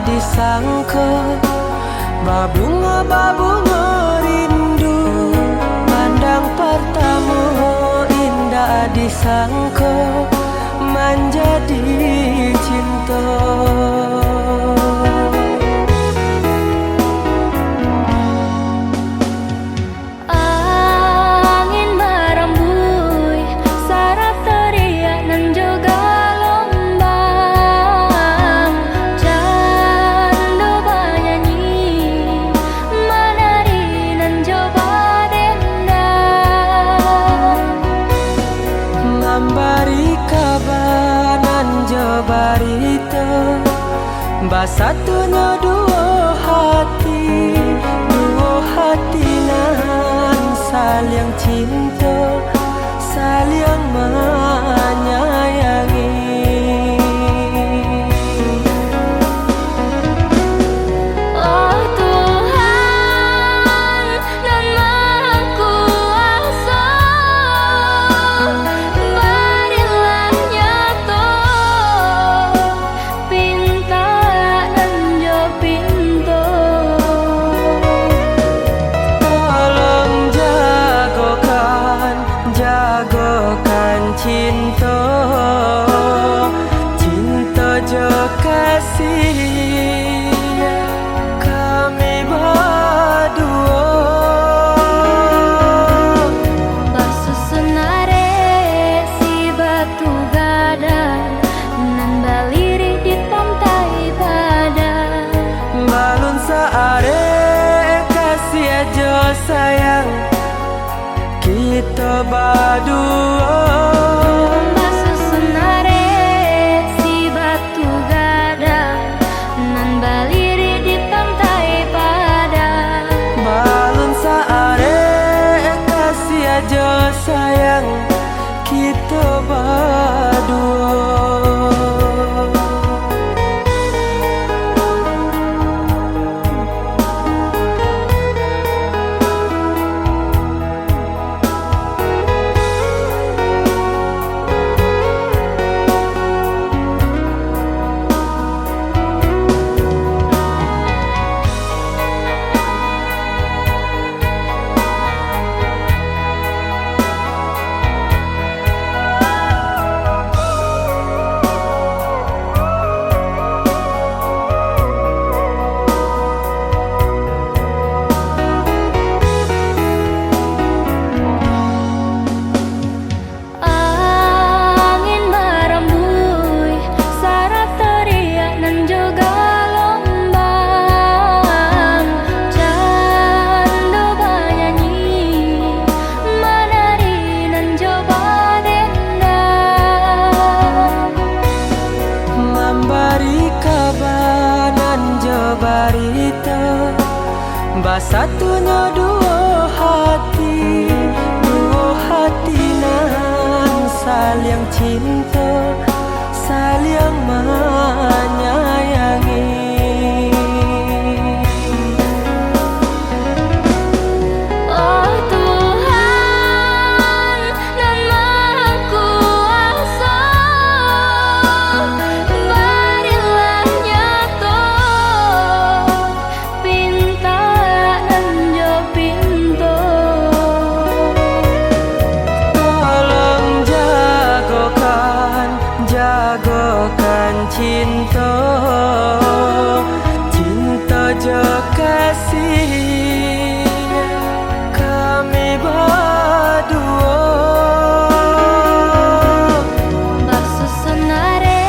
disangka babunga rindu. Pandang pertama indah disangka menjadi cinta. Barita basatunya dua hati nan saling cinta, saling menyayangi. Oh Tuhan dan Maha Kuasa, berilah nyata cinta, cinta jo kasih kami berdua. Basusunare si batu gadang nan baliri di pantai padang. Balun saare kasih aja sayang kita berdua. Sayang kita berdua. Barita basatunya dua hati nan saling cinta, saling menyayangi. Cinta, cinta jo kasih kami berdua. Basusunare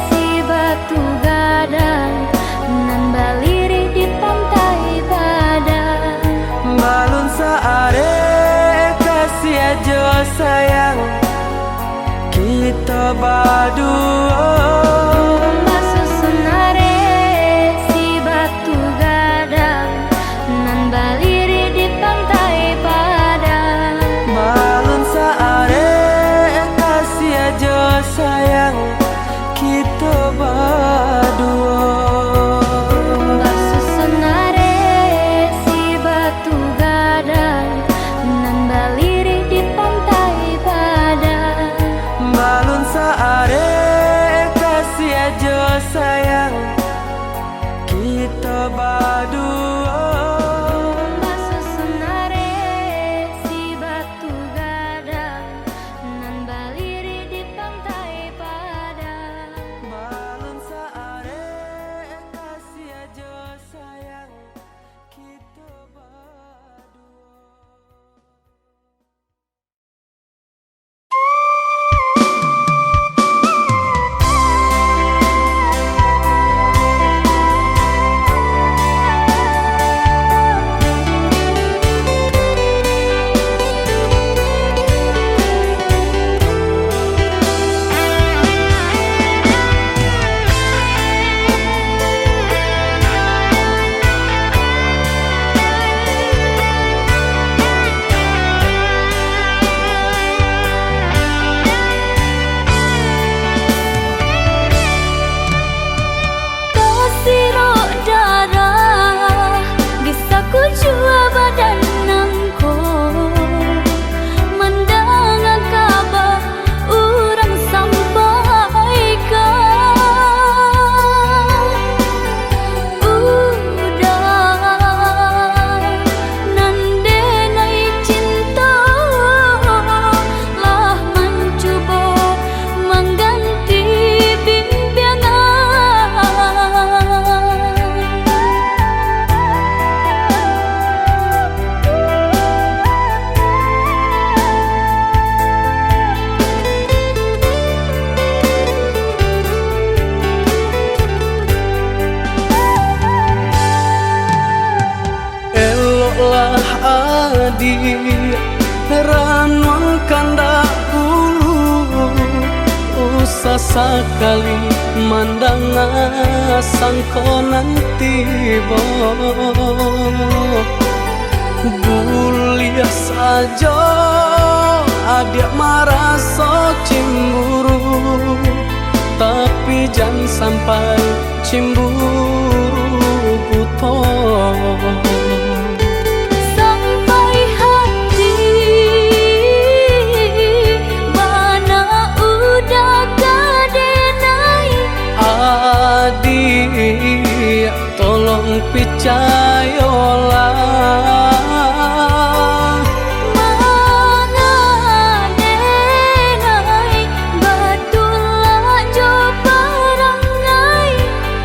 si batu gadang nan baliri di pantai padang. Balun saare kasih aja sayang kita berdua. Sayang kita berdua. Basusunare si batu gadang nan baliri di pantai padang. Balun saare kasih aja sayang badua Masusunare si batu gadang nan baliri di pantai Padang. balon saare kasih aja sayang kita badua. Ranwang kandak ulu usah sekali mandang sangkonan tiba buliah saja adik marah so cemburu tapi jangan sampai cemburu buto adik tolong percayalah Mangadenai batulah jo parangai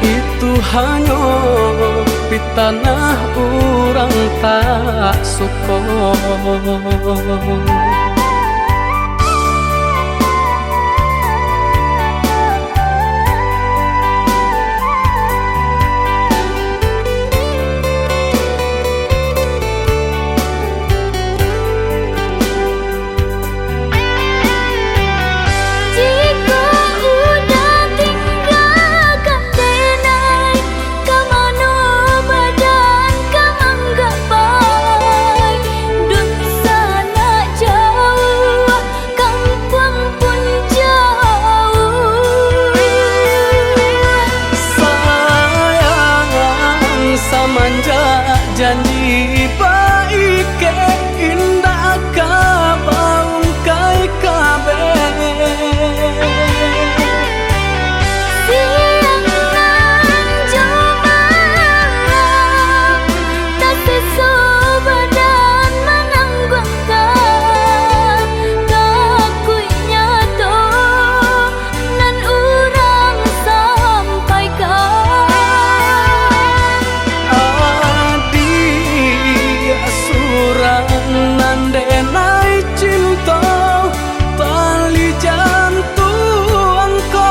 itu hanya pitanah orang tak suka. Janji baik ke indah kabaung kai kabe siang nan jomalang tak sesu badan menanggungkan kakunya to nan urang sampaikan nandenai cinta tali jantuangku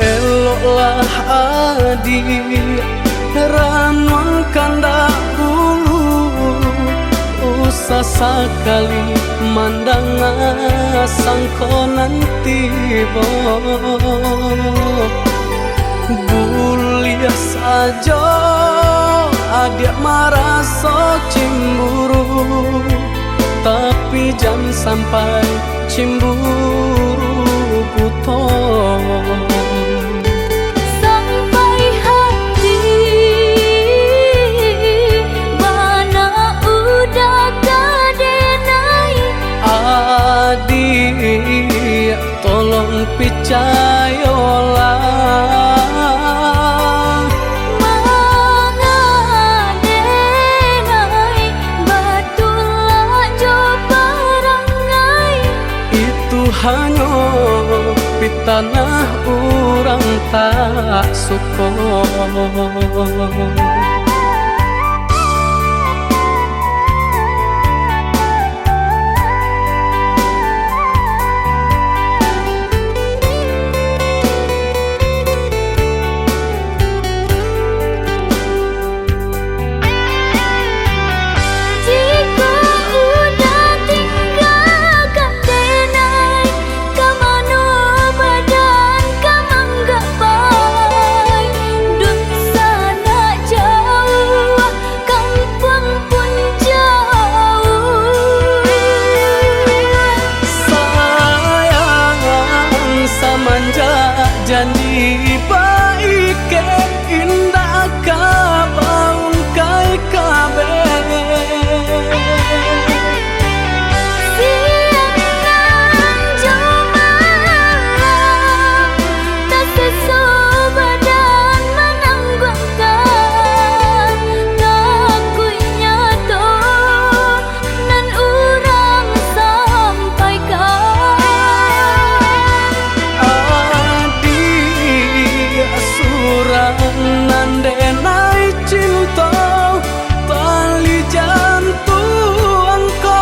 eloklah adik ranwang kandak ulu usah sekali mandang sangko nanti bo bulia saja adik merasa cemburu, tapi jangan sampai cemburu buta. Sampai hati mana udah kadenai. Adik tolong percayalah, Mengadenai batulah jo perangai. itu hanya pitanah orang tak suka. Jika udah tinggalkan denai, kamano badan kamang gapai. Dun sana jauh, kampung pun jauh. Sayang samanja janji baik ke indah kabaung kai kabe. Siang nan jomalang, tak sesu badan menanggungkan. Ngakuinya tuh nan urang sampaikan. Adik surang nandenai cinta tali jantung kau.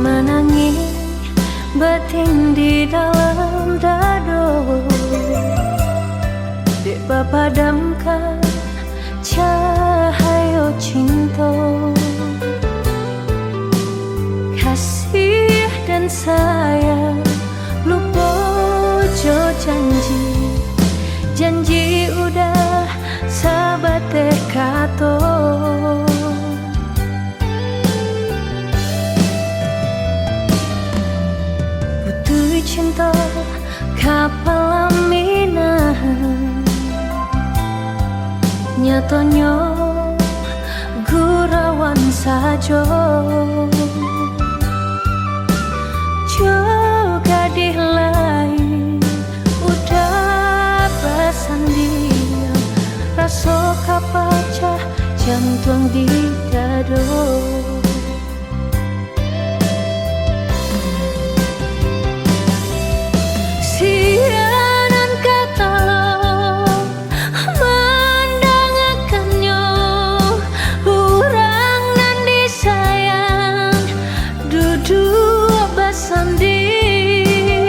Menangis batin di dalam dado, dek padamkan cahaya cinta. Kasih dan sayang lupa jo janji udah sahabat kato. Cinta kapal aminan nyatanya gurawan saja. Juga di lain udah bersandian, rasa kapacah jantung di dado. Siaran kata mendangakannya, orang nan disayang duduk bersanding.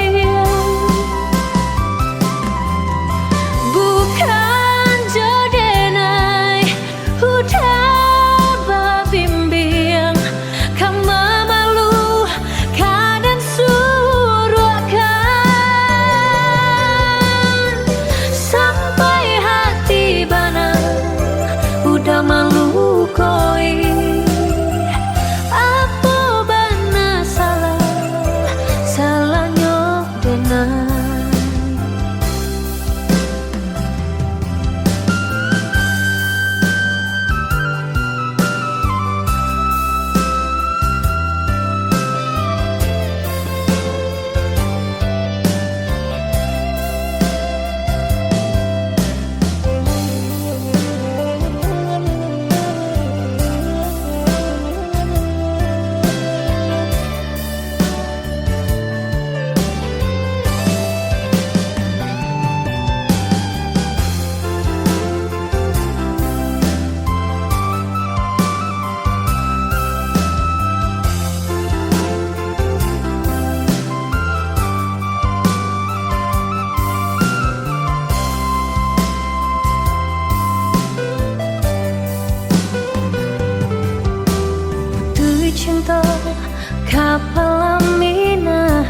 pelaminan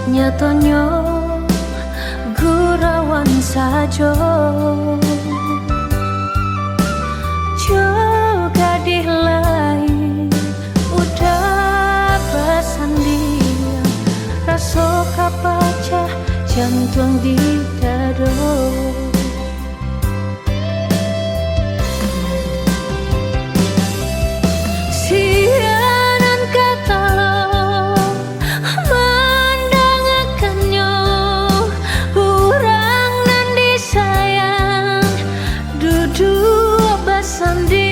nyatanya gurawan sajo juga di lain udah besandia rasa kapacah jantung di dado sianan kata mendengarkannya urang nan disayang duduk besandia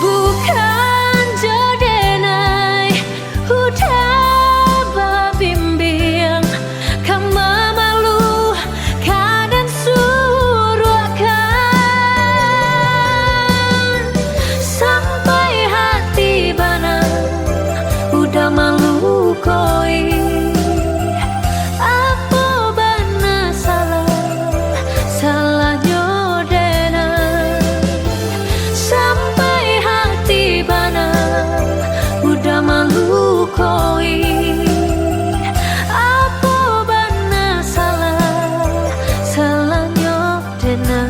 bukan jodenai udah babimbing kama malu kadang suruhkan sampai hati bana udah malu koi apa bana salah nyodena sampai hati bana udah malu koi apa bana salah nyodena.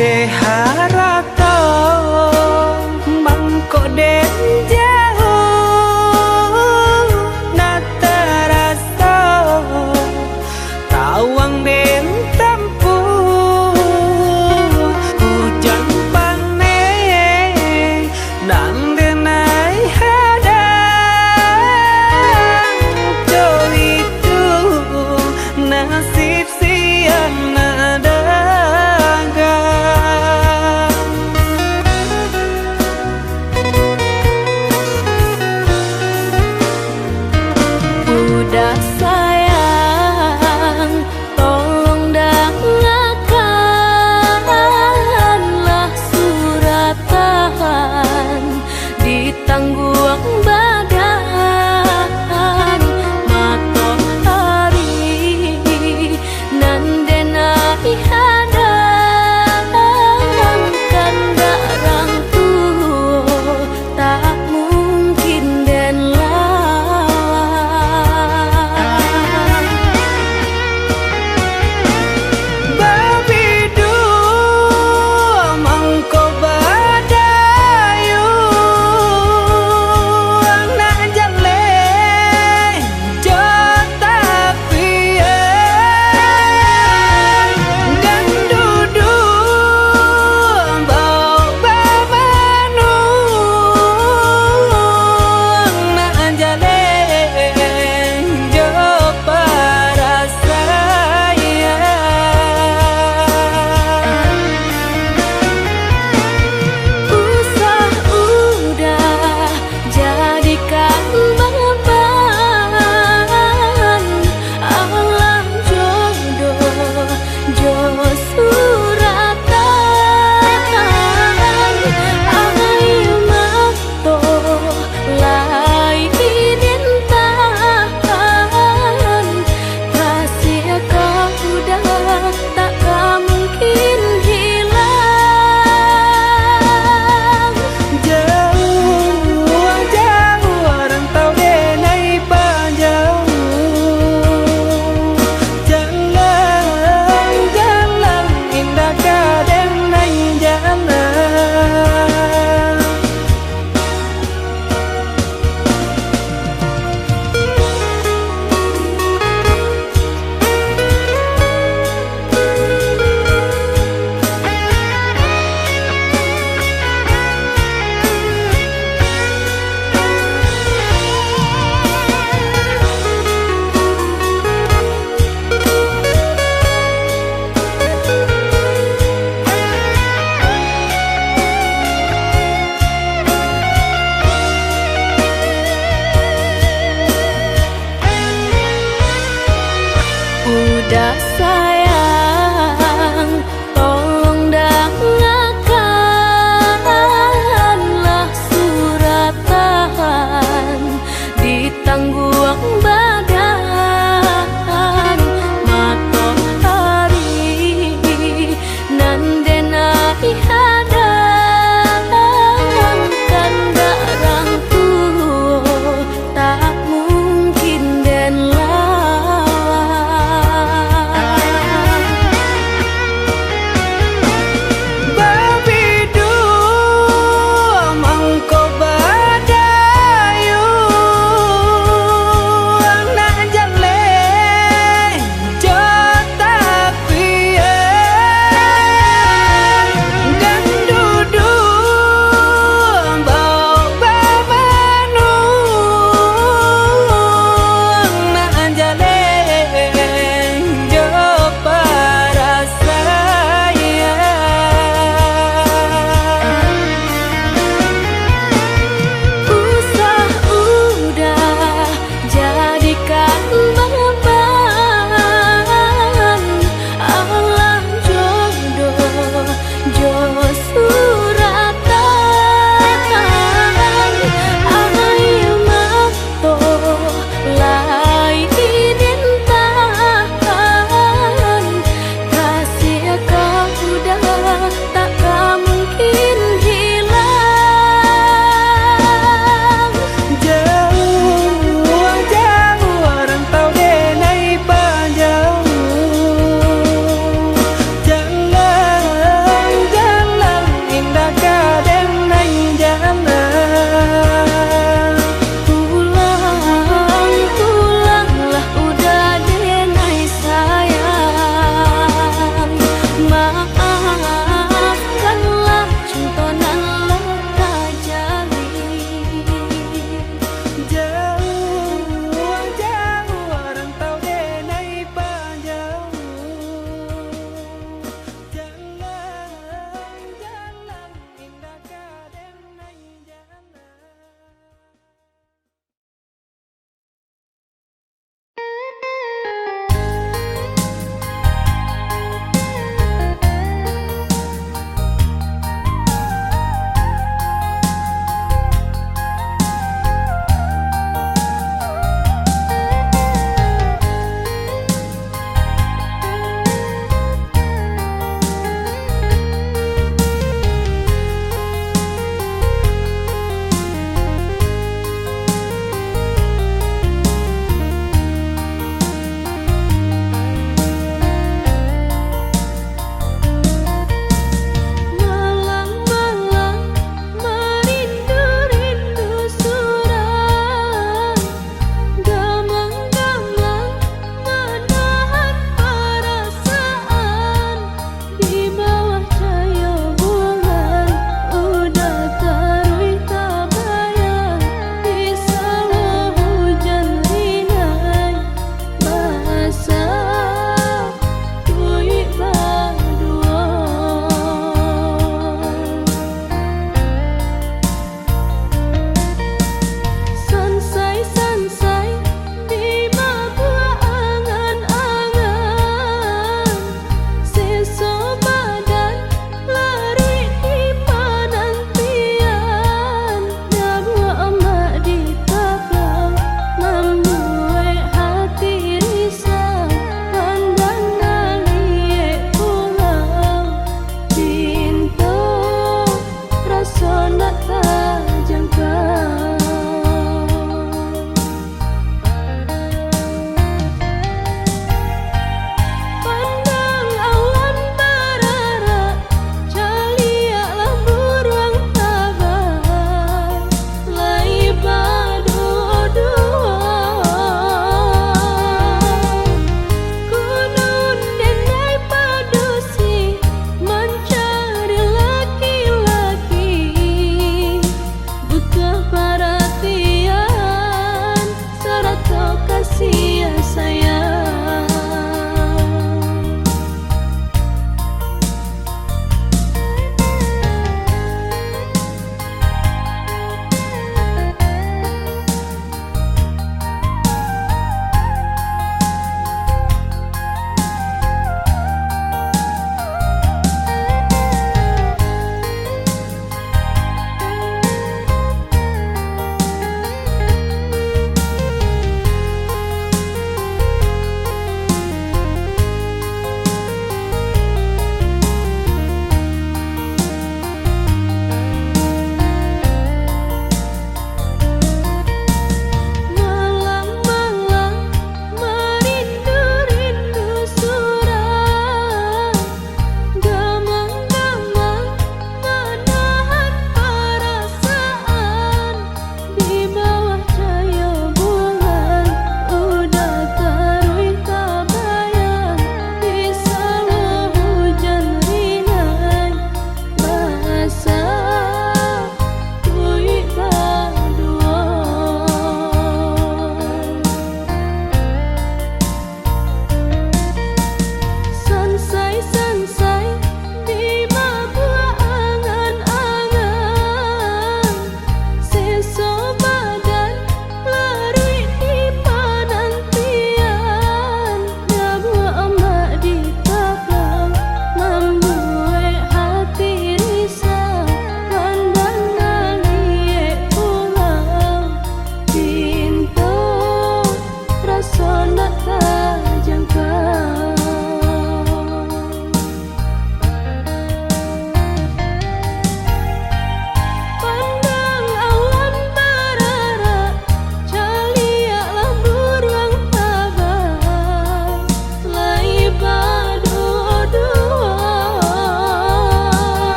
De harata mangko den jauh natarasa tawang den tampu hujan pane nang denai hadang jo itu nasib siang nadaga dah sayang, tolong dengarkanlah suratan ditangguang badan matahari nan denai hadang kandarang tuh tak mungkin den lawan.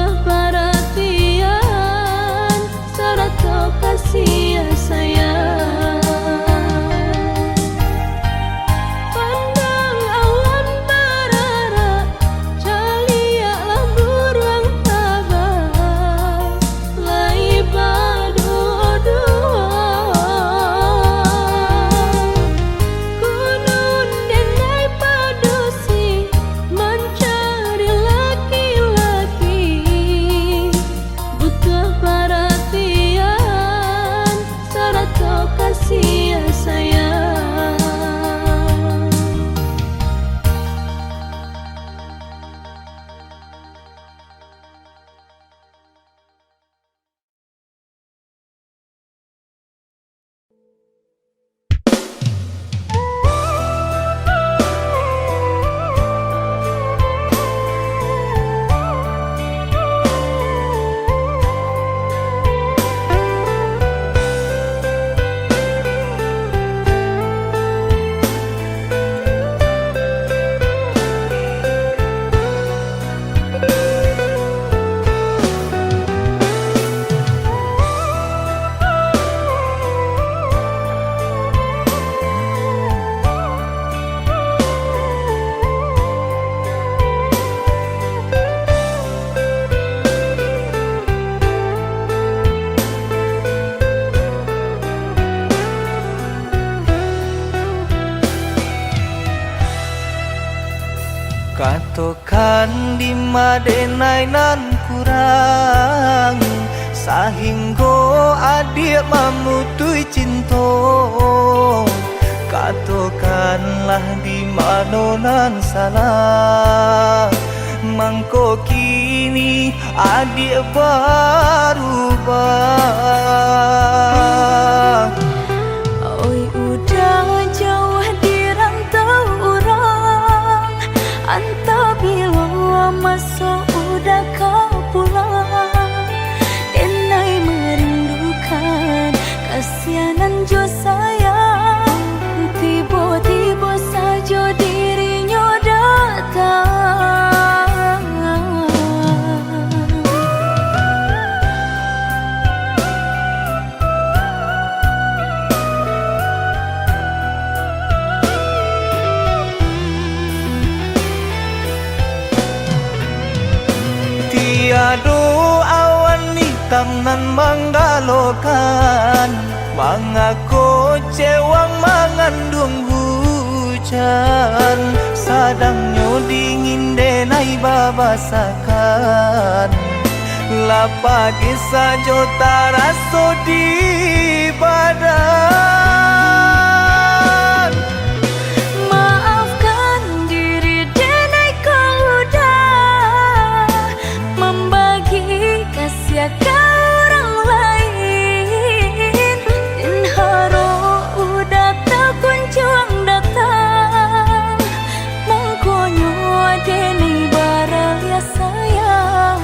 butuh perhatian serta kasih sayang. Pandang awan berara, calialah burung tabah, lai badodua. Gunung denai padusi mencari laki-laki, butuh perhatian serta kasih sayang. Katokan di madenai nan kurang, sahingga adik mamutui cinta. Katokanlah di mana nan salah, mangko kini adik berubah. Oi udah jauh di rantau orang, entah bila masa udah kau pulang. Denai merindukan kasihanan jo sayang, tiba-tiba saja dirinya datang. Tiada awan hitam nan menggalokan, mengaku cewang mengandung hujan. Sadangnya dingin denai babasakan, lapagi saja taraso di badan. Maafkan diri denai kau udah membagi kasih ke orang lain, dan haro udah tak kunjung datang. Mangkonyo denai baraya sayang.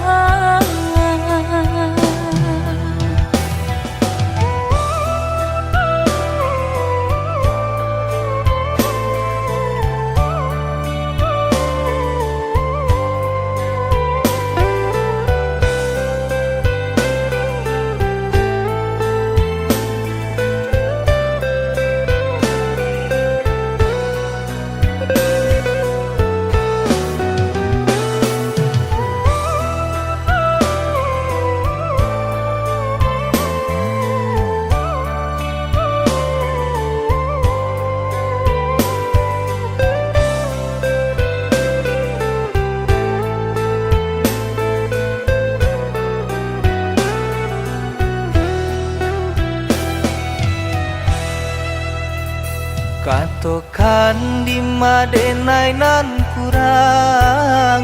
Katokan di madenai nan kurang,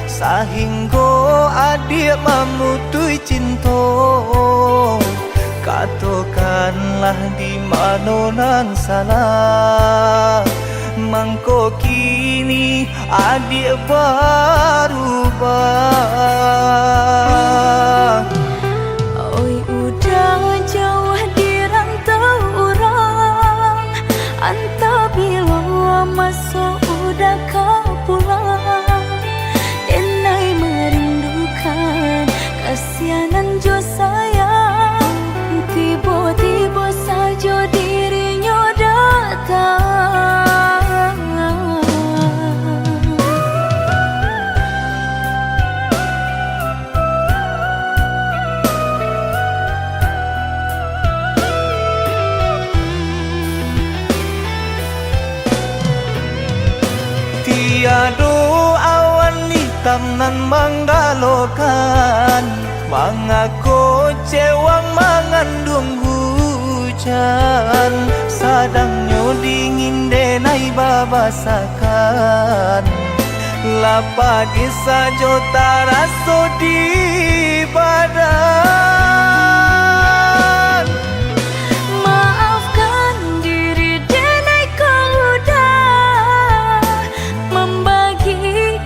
sahingga adik mamutui cinta. Katokanlah di mana nan salah, mangko kini adik berubah. Oi udah jauh di rantau orang, entah bila masa udah kau pulang. Denai merindukan layanan jo sayang, tiba-tiba saja dirinya datang. Tiado awan hitam nan menggalokan, mengaku cewang mengandung hujan, sadangnya dingin denai babasakan, lapagi sajo taraso di badan. Maafkan diri denai kau udah membagi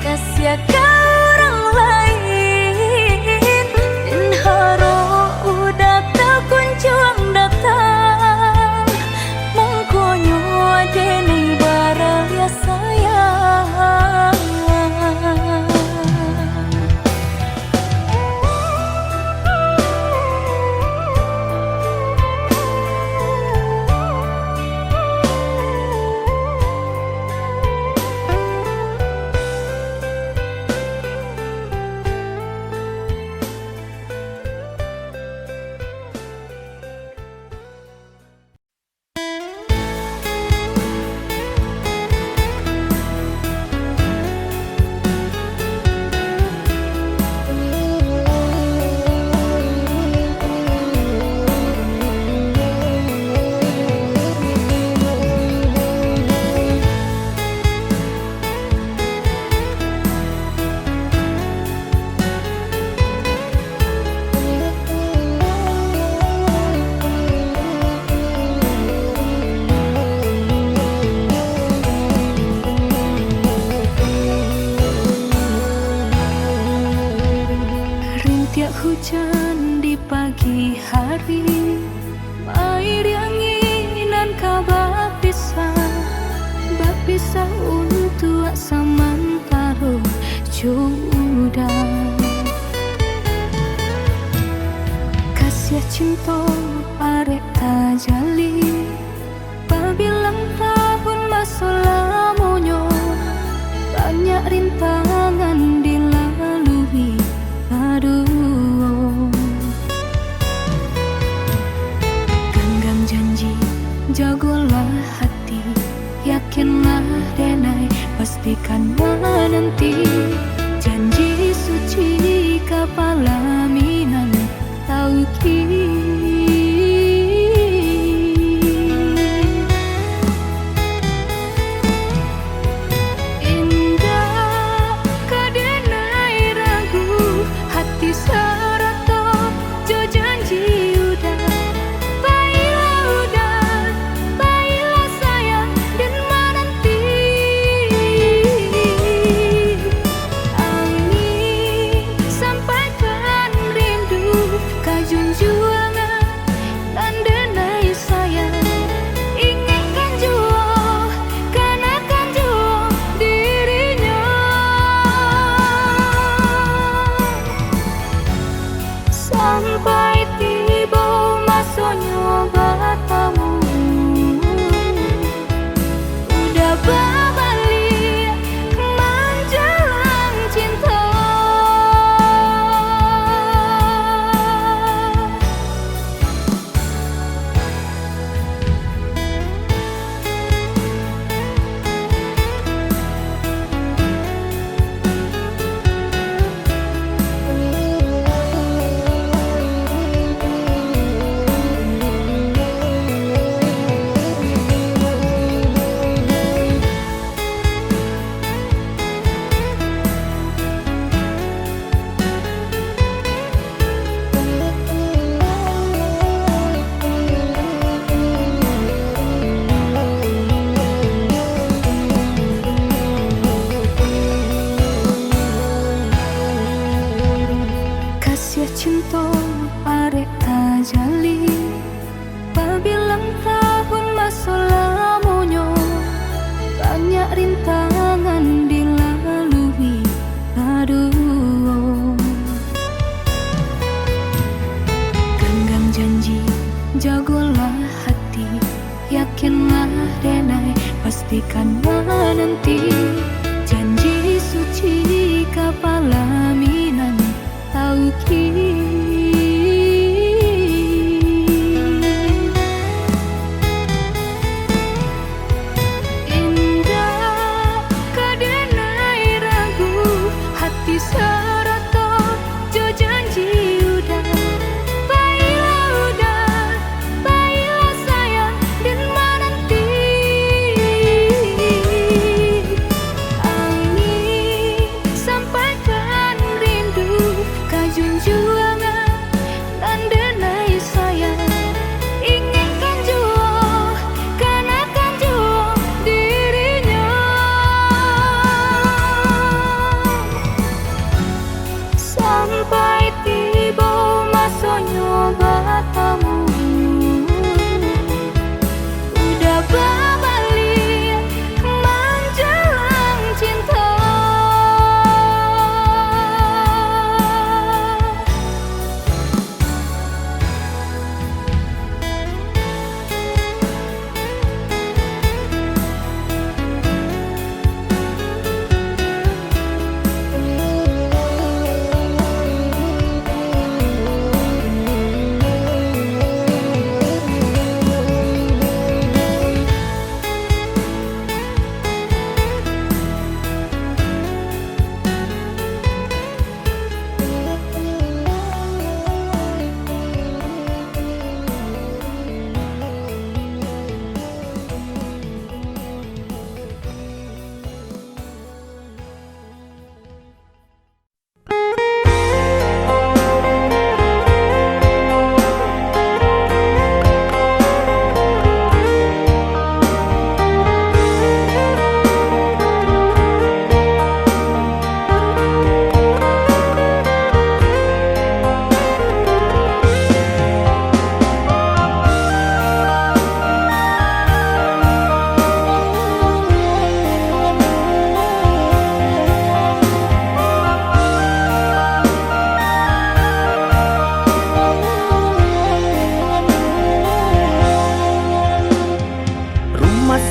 kasih ke orang lain, dan haro udah tak kunjung datang, mengkonyo denai barang ya sayang. Rintiak hujan di pagi hari, air anginan kabar pisah untuk samantara jodoh. Kasih cinta arek tajali, pabilang tahun masa lamonyo, banyak rintangan dilalui. Aduh, genggam janji, jagolah hati, yakinlah denai, pastikan menanti. Janji suci kepala minan tauhid. Sampai tiba masanya bertemu, udah berbalik menjelang cinta. Cinta arek tajali, pabilang tahun masa lamonyo, banyak rintangan dilalui. Aduh, tengah denai pastikan menanti janji suci kepala Minang Tauki. Indah kadenai ragu hati seroto jo janji udah. Baiklah sayang dan menanti angin sampaikan rindu kajunjuangan dan denai sayang inginkan jua kanakan jua dirinya sampai tiba masanya batamu udah berbalik menjelang cinta.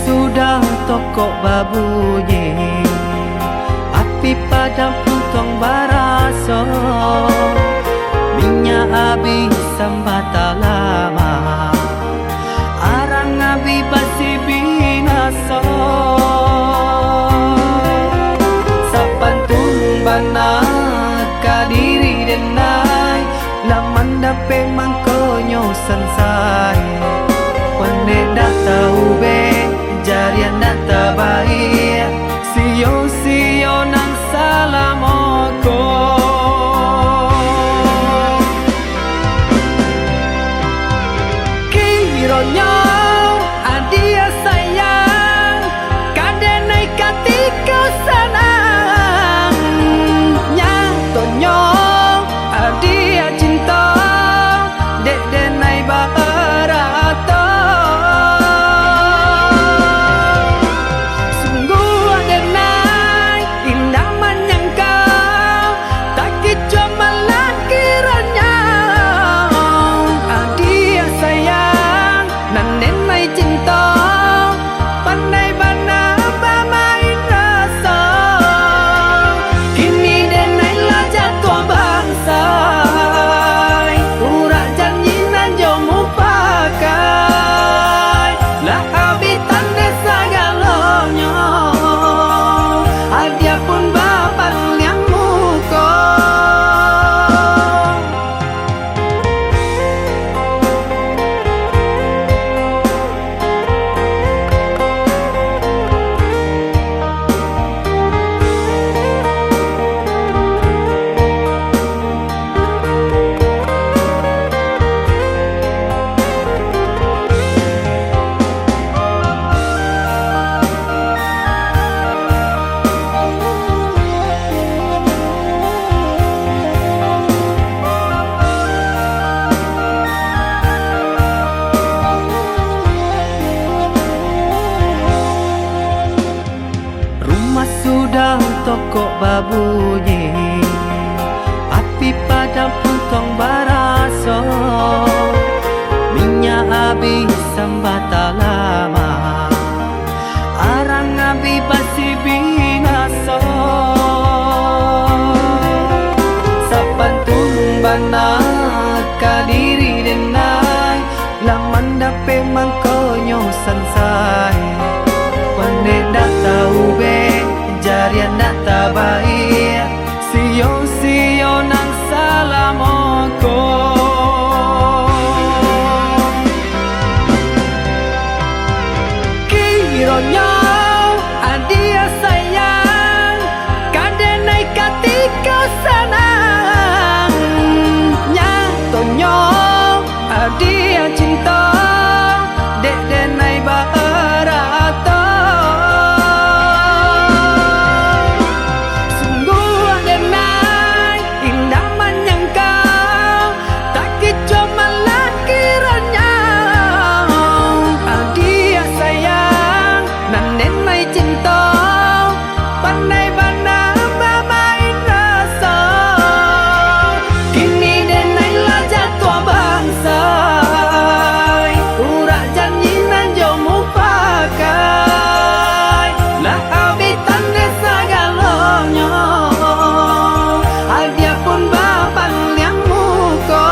Sudah toko babunyi api padam puntong baraso minyak habis sambata lama arang abi basi binaso sapantun bana kadiri denai laman dape mangkonyo sansai wane dah tahu be jarian data baik sio nang salamoko kironyo adia sayang kadenai katika sanang nyatonyo adia cinta dek denai barato sungguh bana kadiri denai laman dape mangkonyo sansai pane data ube jarian data baik sio nang salamoko kironyo adia sayang kadenai katika sanang nyatonyo adia cinta dek denai barato sungguh denai indah menyangkau tak kicau malah kiranya adia sayang nan denai cinta pandai bana bermain rasa kini denai lah jatuh bangsa urak janji nan jomu pakai lah habitan desa galonyo dia pun bapan yang muko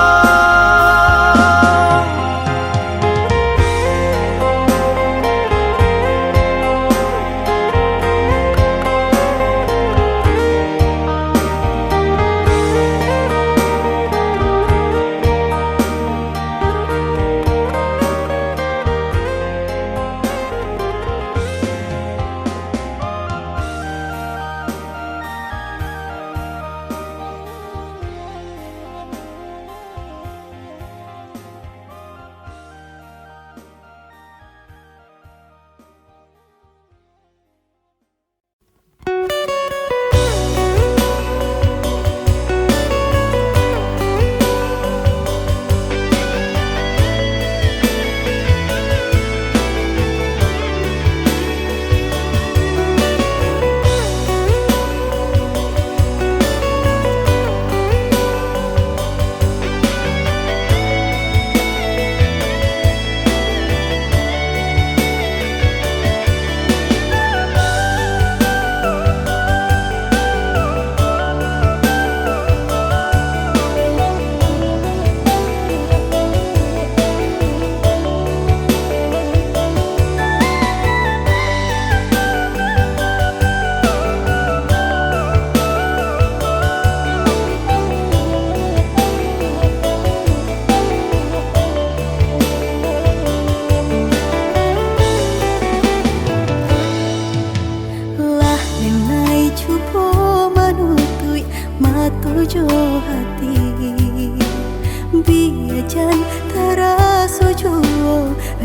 lah denai cupo manutui matujo hati biajan taraso juo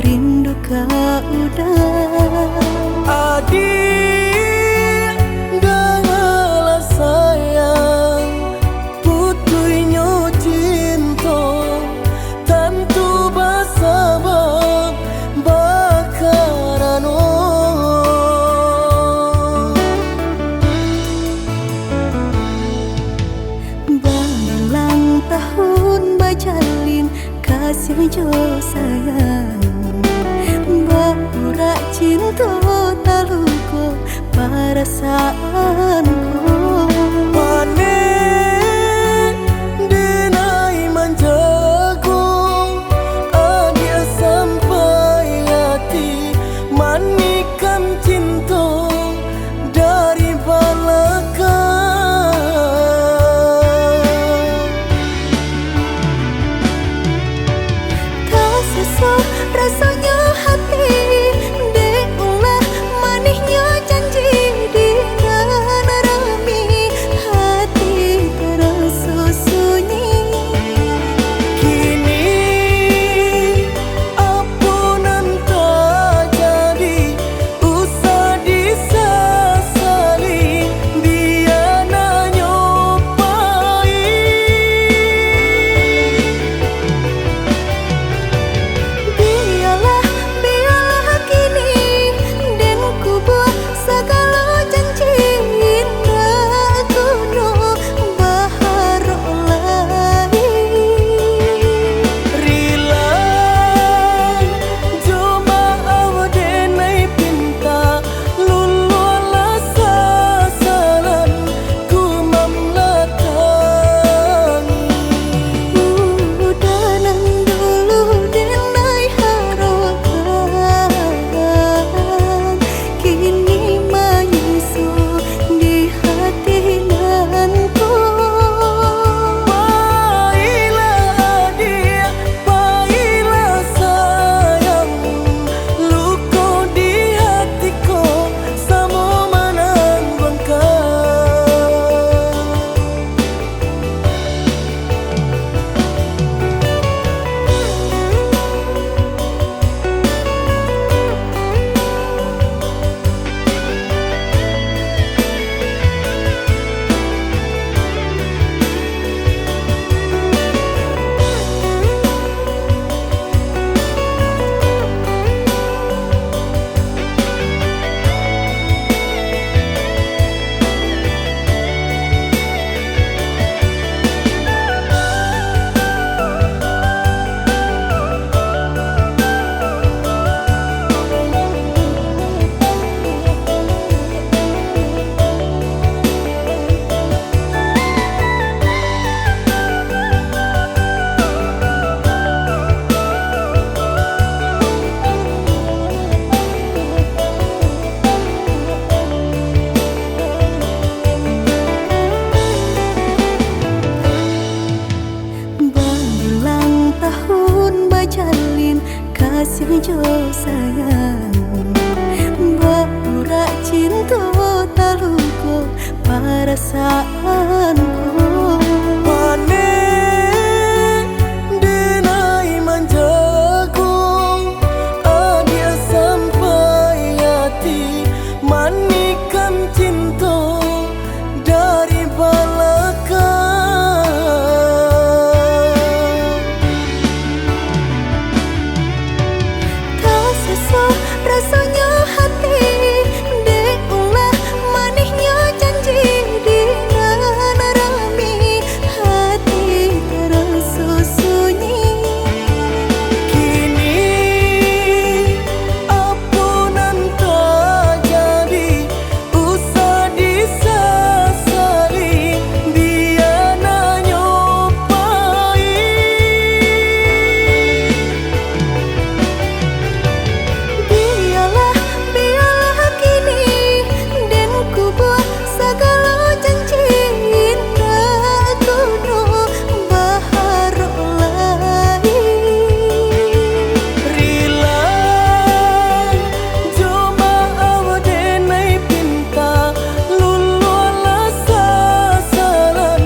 rindu ka udah adik dengarlah sayang putuinyo cinta tentu bersabab bakarano Balang tahun bajalin kasih jo sayang Bapurak cinta taluko perasaanku pane denai manjago adia sampai hati manikam cinta dari belakang tak sesak rasanya hati deulah manisnya janji di rami hati kasih jo sayang Baura cinta taluko perasaanku Pane denai manjaku Adia sampai hati Manikam cinta dari belakang Tak sesak rasanya hati Dek ulah manisnya janji di rami hati terasa sunyi Kini ampunan tak jadi Usah disesali Biar nyopai Biarlah kini Dan ku buat segala janji Indah kuno baharuk lain Rila Joma awadenai pinta Lulu ala sasaran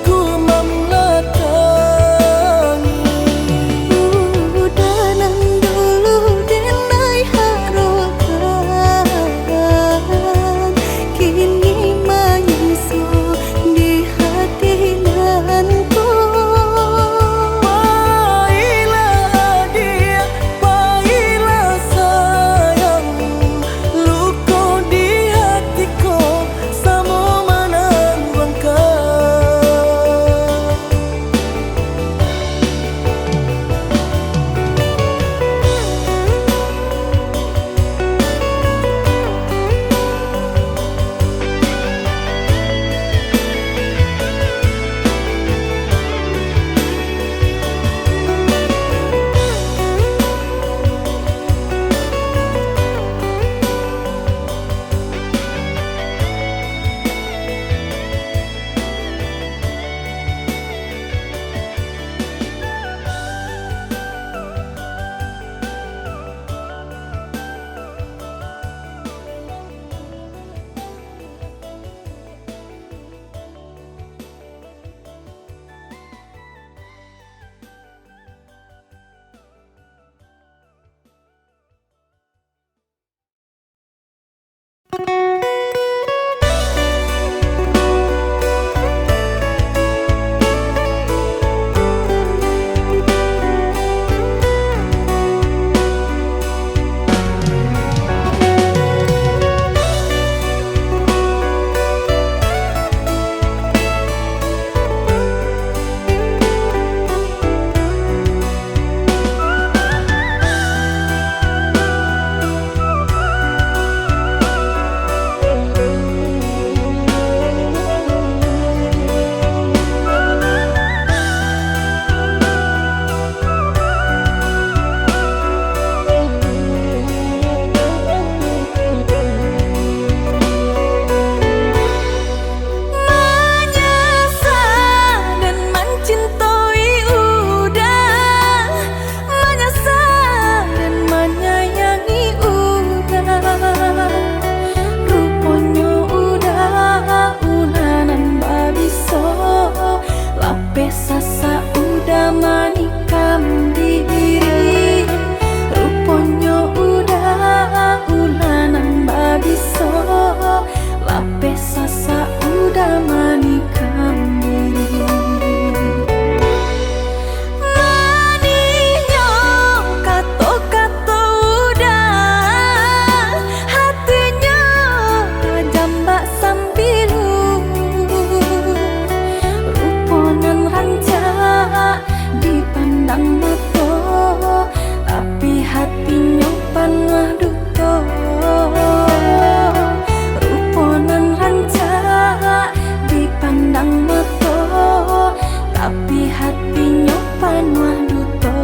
Ku memlatangi Udanan dulu denai harokan Kini menyusul di hati nanku Baiklah dia, baiklah sayang Luka di hatiku sama menangguhkan Menyesal dan mencintai udah Menyesal dan menyayangi udah Rupanya udah ulanan babiso Lapis sasa udah manikam diri Rupanya udah ulanan babiso Lapis sasa udah manikam diri Maninya kato-kato udah Hatinya jambak sambilu Ruponan ranca dipandang mata Tapi hatinya panah duka Ruponan ranca dipandang mata Tapi hatinya panah duka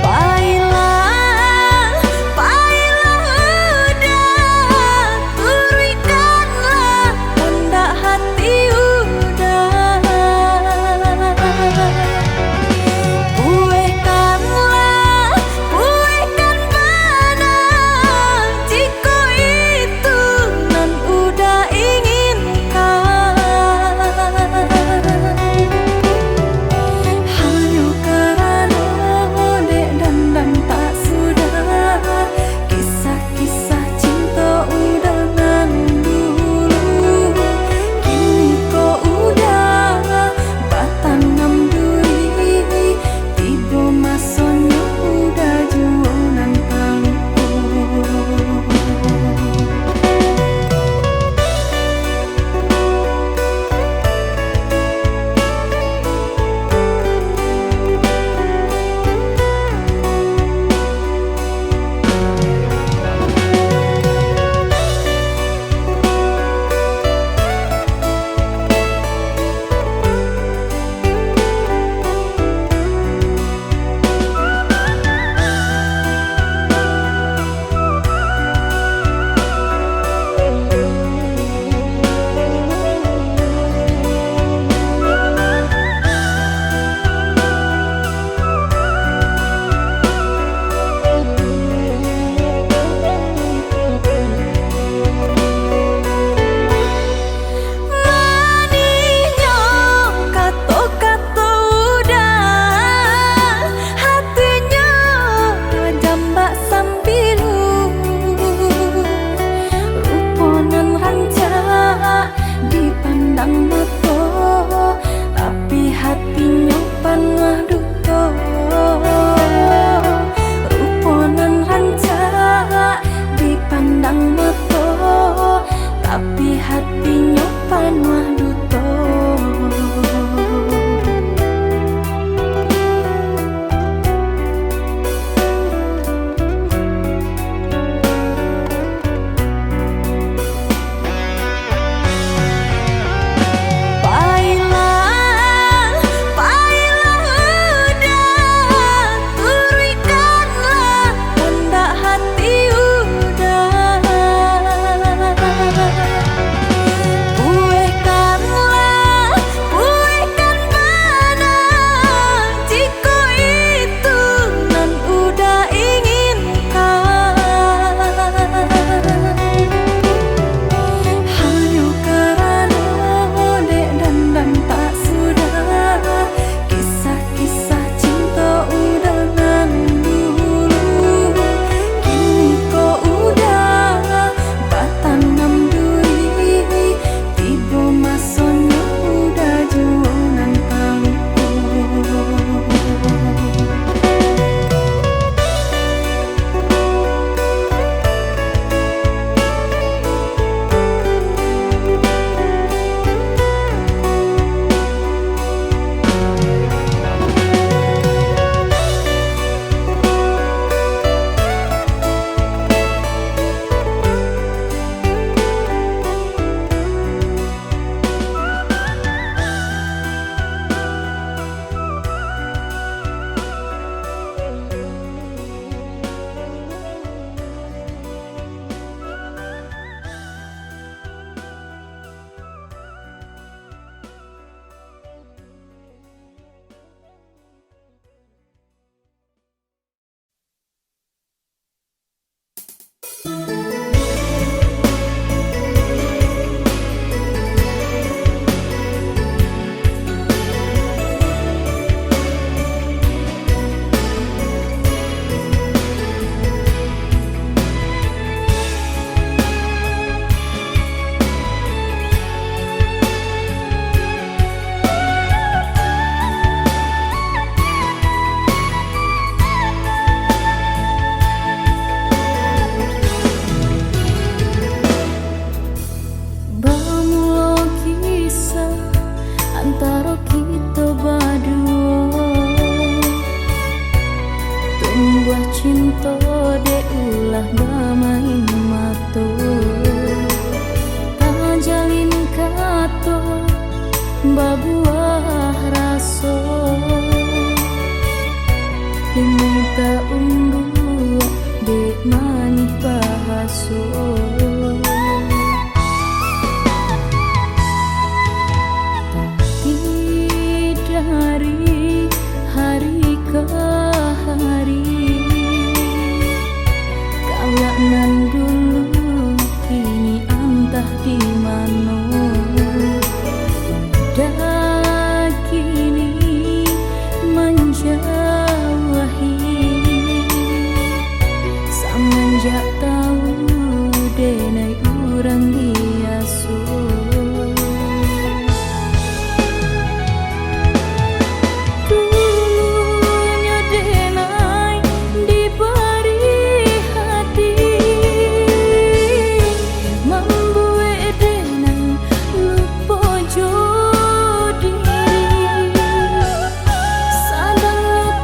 Baiklah Kisah cinta de ulah bermain mato, tak jalin kato babuah raso. Ini tak unggul dek manis bahaso. Tapi dari hari ke hari kawanan dulu kini entah di mana. Dah kini menjauhi semenjak tahu denai urang biasa. Dulunya denai diberi hati, membuat denai lupa jodiri. Sadar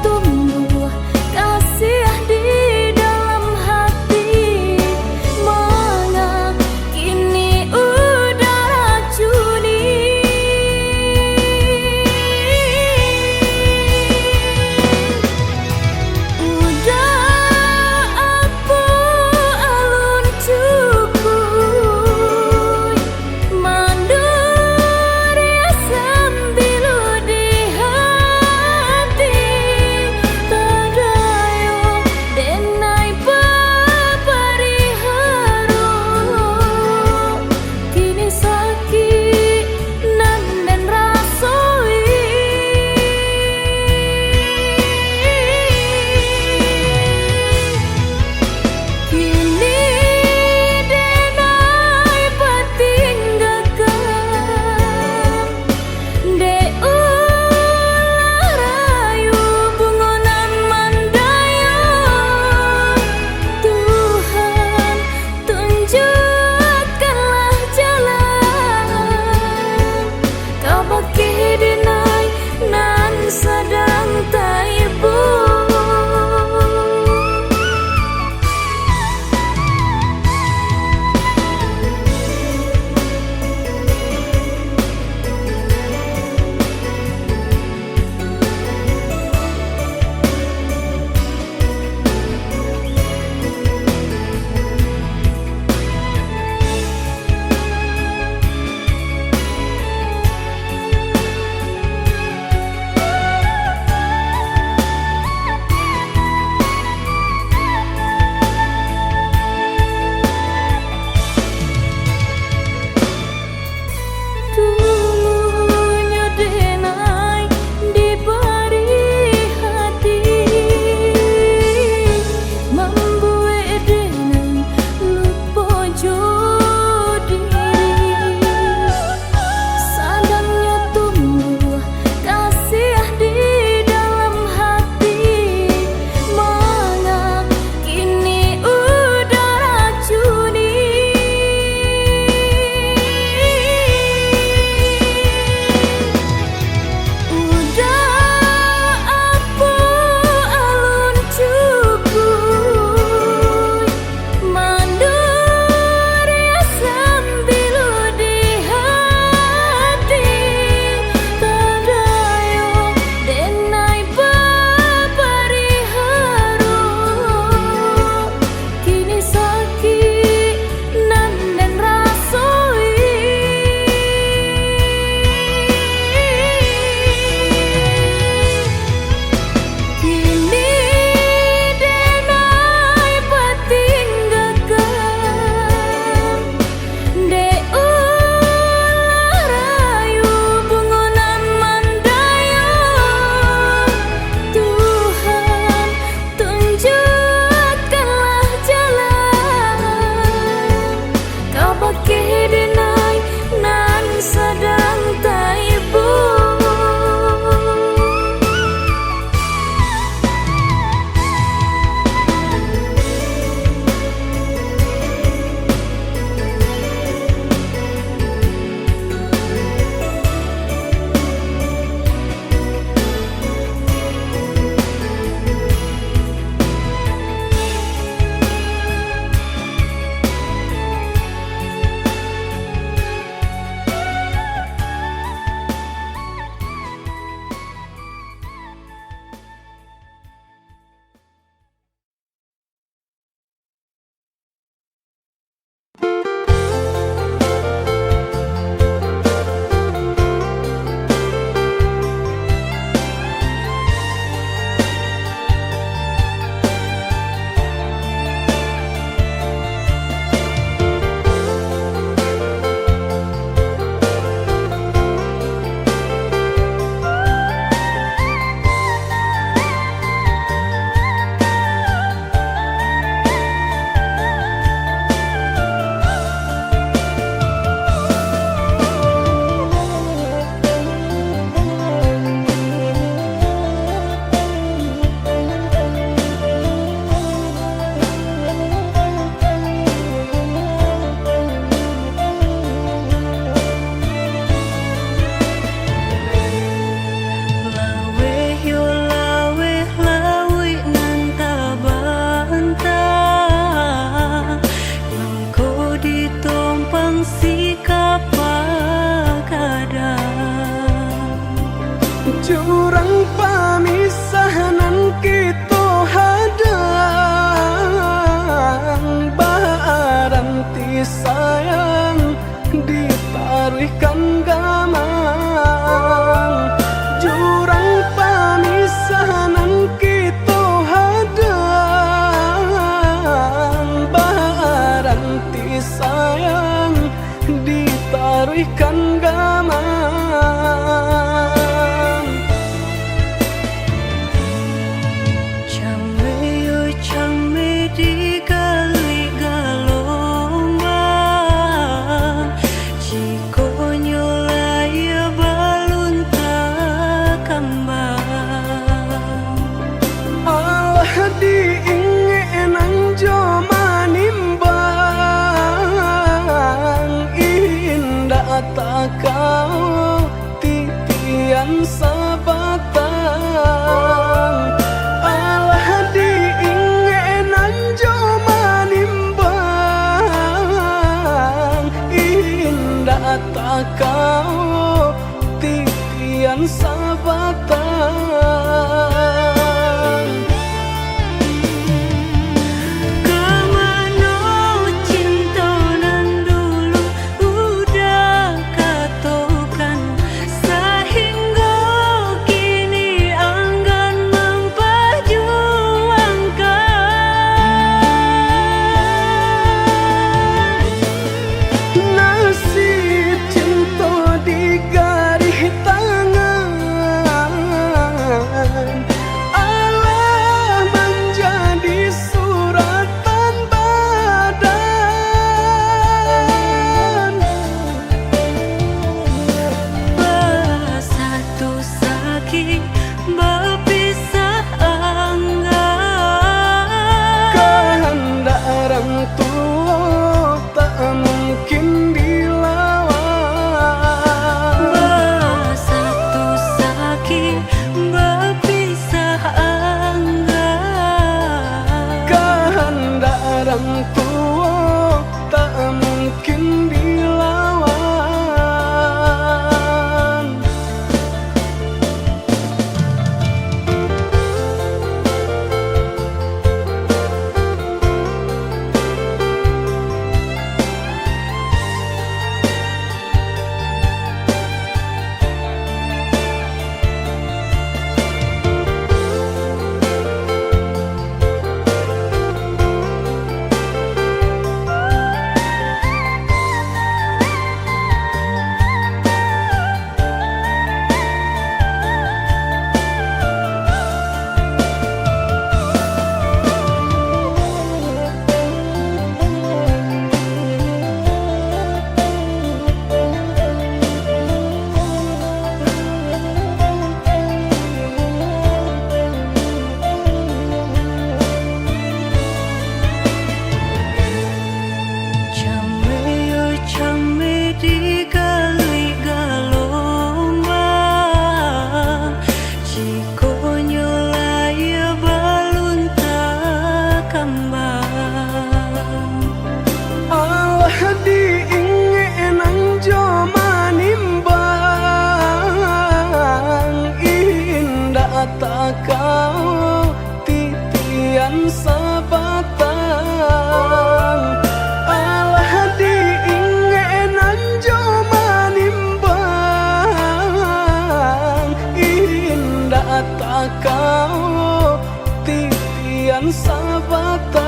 sabatan.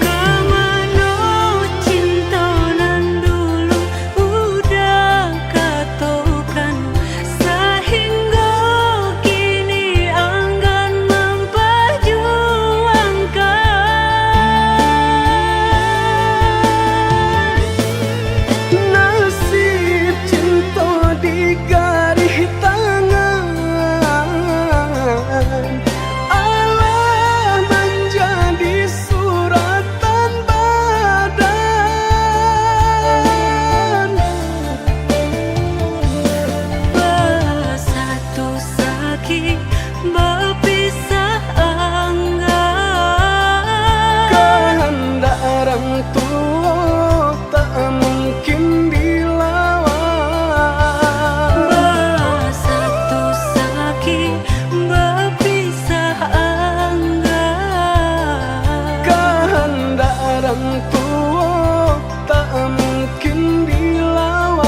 Kemana cinta nan dulu udah katokan, sehingga kini enggan memperjuangkan. Nasib cinta di garis tangan, Allah menjadi suratan badan. Bersatu sakit berpisah enggan. Kehendak orang tua tak mungkin dilawan. Bersatu sakit berpisah enggan. Kehendak orang tua tak mungkin dilawan.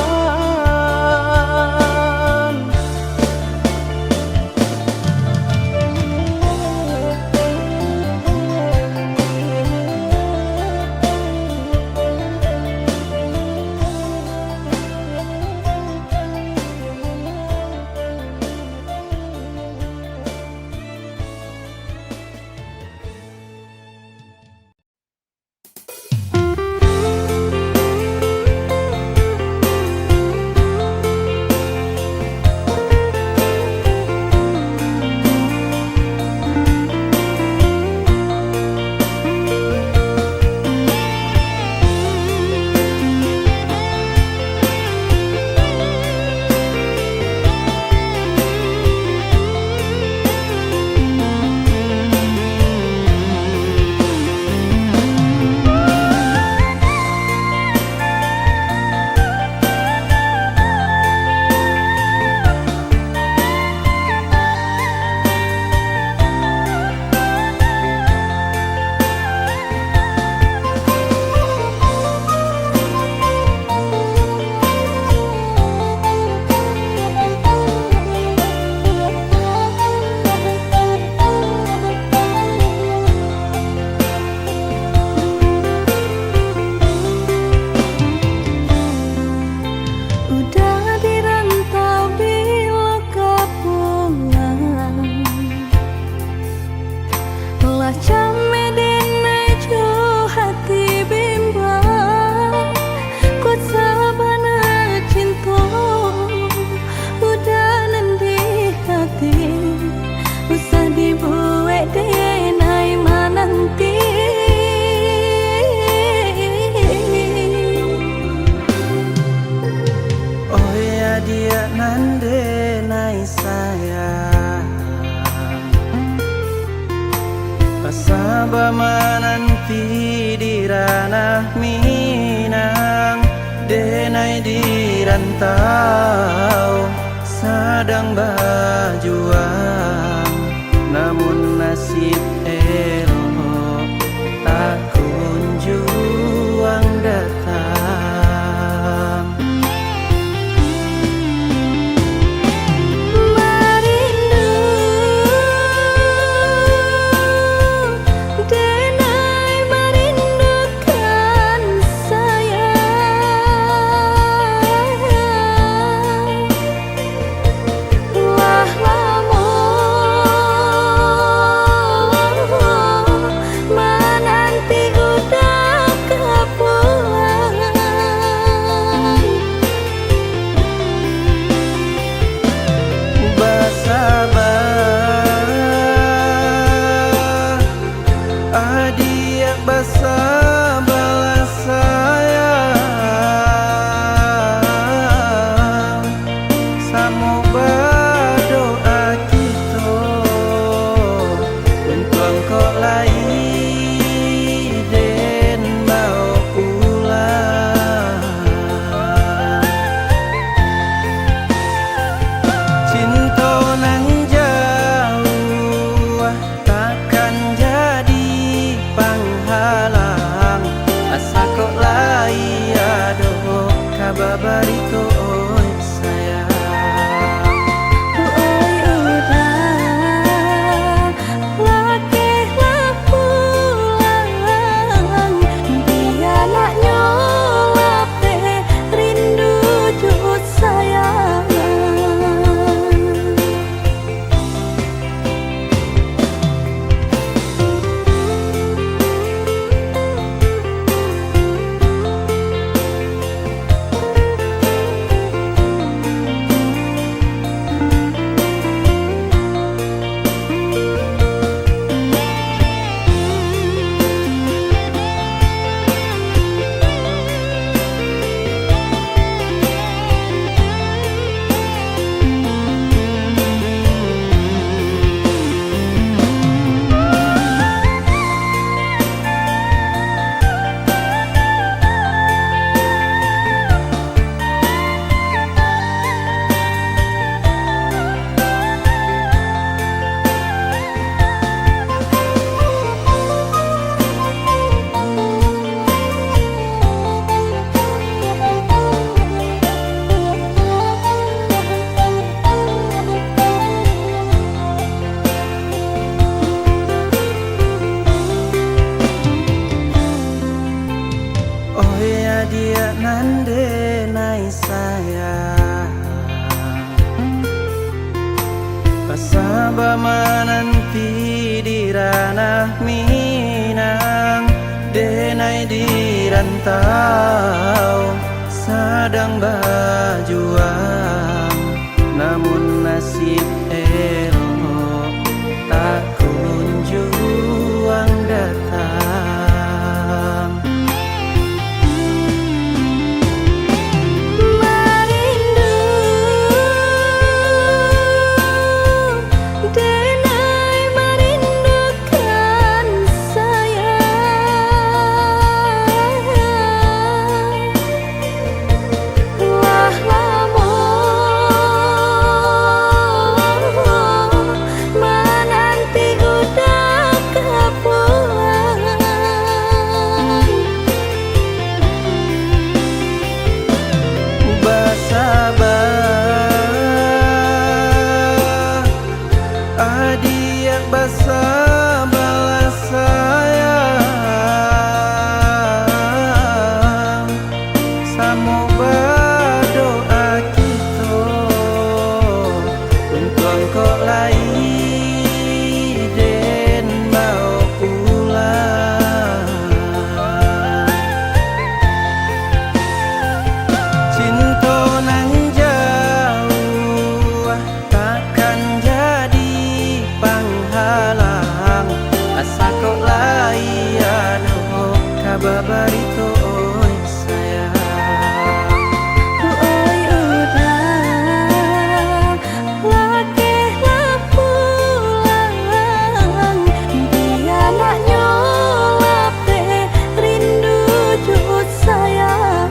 Udah dirantau bila kau pulang, lah came denai jo hati bimbang. Kuat sabana cinta udah nendi hati, usah dibuat denai mananti. Oh ya dia nande nai sayang, pasaba menanti di ranah Minang. Denai di rantau sedang berjuang, namun nasib elok tak kunjung datang. Merindu denai merindukan sayang, wah lamun menanti udah kepulang. Basabar adia basabar sayang, samu berdoa kita untuk engkau lain dan mau pulang. Cinta nan jauh takkan jadi penghalang, asa kok lai ado kabar barito sayang. Asaba menanti di ranah Minang, denai di rantau sedang berjuang, namun nasib elok tak kunjung datang. Merindu denai merindukan sayang, lah lama menanti udah kepulang. Basabah adiak basabalah sayang, samo berdoa kita untuk engkau lai den mau pulang. Cinta nang jauh takkan jadi penghalang, asa kau layan kabar barito oi sayang. Oi udang lakehlah pulang, dia nak nyolap teh rindu jut sayang.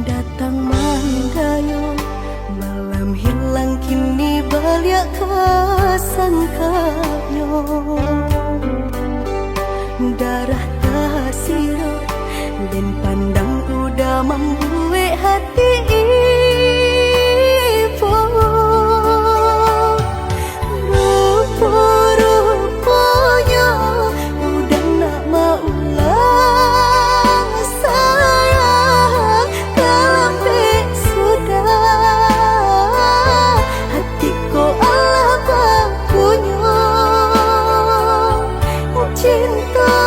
Datang mandayo, malam hilang kini balik kasangkayo. Darah tasiro dan pandang udah membuat hati ibu. Rupa-rupanya udah nak mau ulang sayang, kalapik sudah hatiku Allah punya cinta.